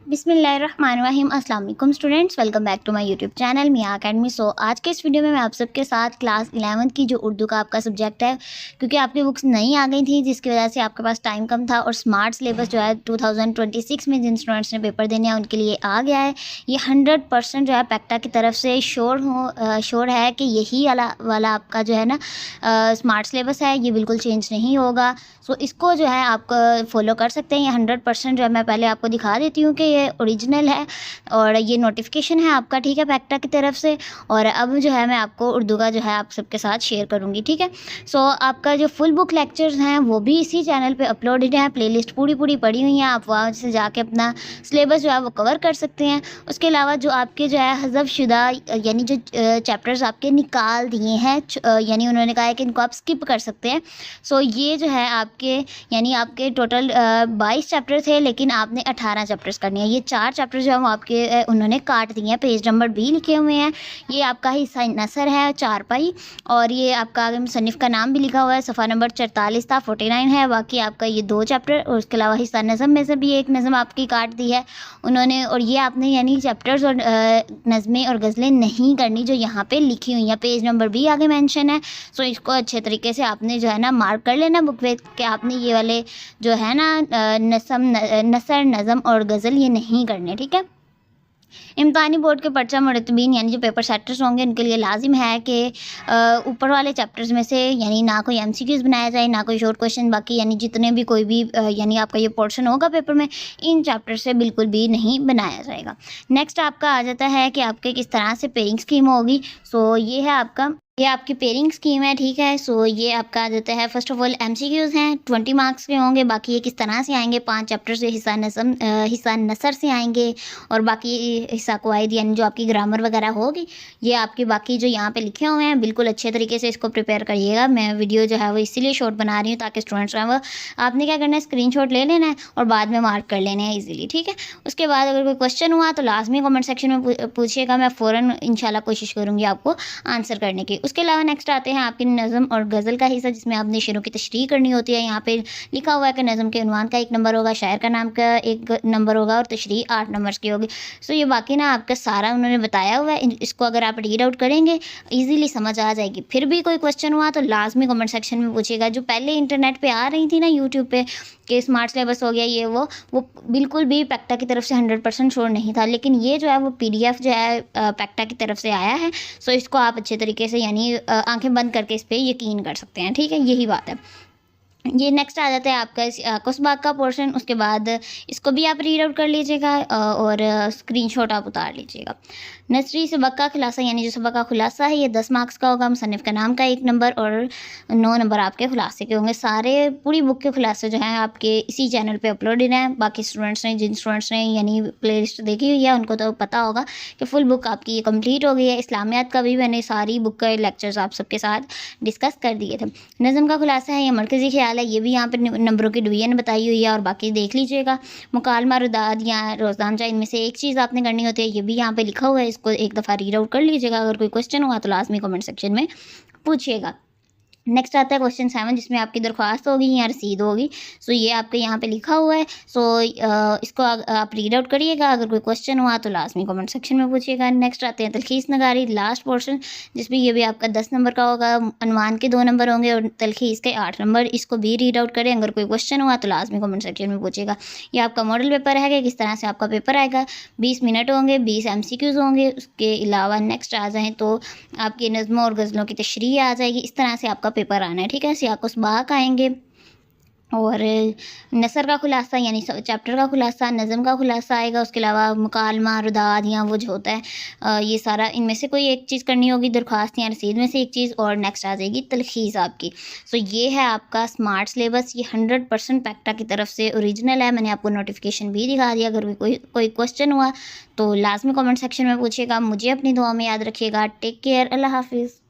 बिस्मिल्लाहिर्रहमानिर्रहीम। अस्सलाम वालेकुम students, welcome back to my YouTube channel Miyan academy. So आज के इस वीडियो में मैं आप सबके साथ क्लास 11th की जो उर्दू का आपका सब्जेक्ट है, क्योंकि आपकी बुक्स नहीं आ गई थी जिसकी वजह से आपके पास टाइम कम था और स्मार्ट सिलेबस जो है 2026 में जिन स्टूडेंट्स ने पेपर देने हैं उनके लिए आ गया है। ये 100% जो है पैक्टा की तरफ से श्योर है कि यही वाला आपका जो है ना स्मार्ट सिलेबस है, ये बिल्कुल चेंज नहीं होगा। सो इसको जो है आप फॉलो कर सकते हैं। ये 100% जो है मैं पहले आपको दिखा देती हूँ कि ये ओरिजिनल है और ये नोटिफिकेशन है आपका, ठीक है, पैक्टा की तरफ से। और अब जो है मैं आपको उर्दू का जो है आप सबके साथ शेयर करूँगी, ठीक है। सो आपका जो फुल बुक लेक्चर्स हैं वो भी इसी चैनल पे अपलोडेड हैं, प्लेलिस्ट पूरी पड़ी हुई हैं, आप वहाँ से जाके अपना सिलेबस जो है वो कवर कर सकते हैं। उसके अलावा जो आपके जो है हज़फ शुदा यानी जो चैप्टर्स आपके निकाल दिए हैं, यानी उन्होंने कहा है कि इनको आप स्किप कर सकते हैं। सो ये जो है आपके यानी आपके टोटल 22 चैप्टर थे, लेकिन आपने 18 चैप्टर्स करने हैं। ये 4 चैप्टर जो है वो आपके उन्होंने काट दिए हैं, पेज नंबर भी लिखे हुए हैं। ये आपका हिस्सा नसर है 4 पाई, और ये आपका आगे मुसन्निफ़ का नाम भी लिखा हुआ है। सफ़ा नंबर 44 था, 49 है। बाकी आपका ये 2 चैप्टर और उसके अलावा हिस्सा नज़म में से भी एक नज़म आपकी काट दी है उन्होंने। और ये आपने यानी चैप्टर्स और नज़में और गज़लें नहीं करनी जो यहाँ पे लिखी हुई हैं। पेज नंबर भी आगे मेंशन है। सो इसको अच्छे तरीके से आपने जो है ना मार्क कर लेना बुक पे कि आपने ये वाले जो है ना नसर, नज़म और गज़ल ये नहीं करने, ठीक है। इम्तिहानी बोर्ड के पर्चा मुरतबीन यानी जो पेपर सेटर्स होंगे उनके लिए लाजिम है कि ऊपर वाले चैप्टर्स में से यानी ना कोई एमसीक्यूज़ बनाया जाए, ना कोई शॉर्ट क्वेश्चन, बाकी यानी जितने भी कोई भी यानी आपका ये पोर्शन होगा पेपर में, इन चैप्टर से बिल्कुल भी नहीं बनाया जाएगा। नेक्स्ट आपका आ जाता है कि आपके किस तरह से पेइंग स्कीम होगी। सो ये है आपका, ये आपकी पेयरिंग स्कीम है, ठीक है। सो ये आपका आ जाता है, फर्स्ट ऑफ ऑल एमसीक्यूज़ हैं 20 मार्क्स के होंगे। बाकी ये किस तरह से आएंगे, 5 चैप्टर से हिस्सा नज़म हिस्सा नसर से आएंगे, और बाकी हिस्सा कवायद यानी जो आपकी ग्रामर वगैरह होगी ये आपकी बाकी जो यहाँ पे लिखे हुए हैं बिल्कुल अच्छे तरीके से इसको प्रिपेयर करिएगा। मैं वीडियो जो है वो इसीलिए शॉर्ट बना रही हूँ ताकि स्टूडेंट्स हैं वो आपने क्या करना है, स्क्रीनशॉट ले लेना है और बाद में मार्क कर लेने हैं ईजिली, ठीक है। उसके बाद अगर कोई क्वेश्चन हुआ तो लाजमी कमेंट सेक्शन में पूछिएगा, मैं फ़ौरन इंशाल्लाह कोशिश करूँगी आपको आंसर करने की। उसके अलावा नेक्स्ट आते हैं आपकी नज़म और गज़ल का हिस्सा, जिसमें आपने शेरों की तशरीह करनी होती है। यहाँ पे लिखा हुआ है कि नज़म के उन्वान का 1 नंबर होगा, शायर का नाम का 1 नंबर होगा और तशरीह 8 नंबर्स की होगी। सो ये बाकी ना आपका सारा उन्होंने बताया हुआ है, इसको अगर आप रीड आउट करेंगे ईजिली समझ आ जाएगी। फिर भी कोई क्वेश्चन हुआ तो लाजमी कमेंट सेक्शन में पूछिएगा। जो पहले इंटरनेट पे आ रही थी ना यूट्यूब पे कि स्मार्ट सिलेबस हो गया ये वो बिल्कुल भी पैक्टा की तरफ से 100% श्योर नहीं था, लेकिन ये जो है वो PDF जो है पैक्टा की तरफ से आया है। सो इसको आप अच्छे तरीके से यानी आंखें बंद करके इस पर यकीन कर सकते हैं, ठीक है, यही बात है। ये नेक्स्ट आ जाता है आपका कुसबाग का पोर्शन। उसके बाद इसको भी आप रीड आउट कर लीजिएगा और स्क्रीनशॉट आप उतार लीजिएगा। नर्सरी सबक का खुलासा यानी जो सबक का खुलासा है ये 10 मार्क्स का होगा। मुसन्निफ़ का नाम का 1 नंबर और 9 नंबर आपके खुलासे के होंगे। सारे पूरी बुक के खुलासे जो हैं आपके इसी चैनल पे अपलोडेड हैं। बाकी स्टूडेंट्स ने जिन स्टूडेंट्स ने यानी प्लेलिस्ट देखी हुई है उनको तो पता होगा कि फुल बुक आपकी ये कंप्लीट हो गई है। इस्लामियात का भी मैंने सारी बुक के लेक्चर्स आप सबके साथ डिस्कस कर दिए थे। नज़म का खुलासा है, ये मरकज़ी ख्याल है, ये भी यहाँ पर नंबरों की डिवीजन बताई हुई है और बाकी देख लीजिएगा। मुकालमा, रुदाद या रोज़ामचा, इनमें से एक चीज़ आपने करनी होती है, ये भी यहाँ पे लिखा हुआ है, इसको एक दफ़ा रीड आउट कर लीजिएगा। अगर कोई क्वेश्चन हुआ तो लाजमी कमेंट सेक्शन में पूछिएगा। नेक्स्ट आता है क्वेश्चन 7, जिसमें आपकी दरख्वास्त होगी या रसीद होगी। सो ये आपके यहाँ पे लिखा हुआ है। सो इसको आप रीड आउट करिएगा। अगर कोई क्वेश्चन हुआ तो लाजमी कमेंट सेक्शन में पूछिएगा। नेक्स्ट आते हैं तलखीस नगारी, लास्ट पोर्शन, जिसमें ये भी आपका 10 नंबर का होगा। अनवान के 2 नंबर होंगे और तलखीस के 8 नंबर। इसको भी रीड आउट करें। अगर कोई क्वेश्चन हुआ तो लाजमी कमेंट सेक्शन में पूछेगा। ये आपका मॉडल पेपर है कि किस तरह से आपका पेपर आएगा। 20 मिनट होंगे, 20 MCQs होंगे। उसके अलावा नेक्स्ट आ जाएँ तो आपकी नज़मों और गज़लों की तशरीह आ जाएगी। इस तरह से आपका पेपर आना है, ठीक है। सियाकुसबाक आएंगे और नसर का खुलासा यानी चैप्टर का खुलासा, नज़म का खुलासा आएगा। उसके अलावा मुकालमा, रुदाद या वो जो होता है ये सारा इनमें से कोई एक चीज़ करनी होगी, दरख्वास्त या रसीद में से एक चीज़, और नेक्स्ट आ जाएगी तलखीस आपकी। सो ये है आपका स्मार्ट सिलेबस। ये 100% पैक्टा की तरफ से ओरिजिनल है। मैंने आपको नोटिफिकेशन भी दिखा दिया। अगर कोई क्वेश्चन हुआ तो लाजमी कमेंट सेक्शन में पूछिएगा। मुझे अपनी दुआ में याद रखिएगा। टेक केयर, अल्लाह हाफिज़।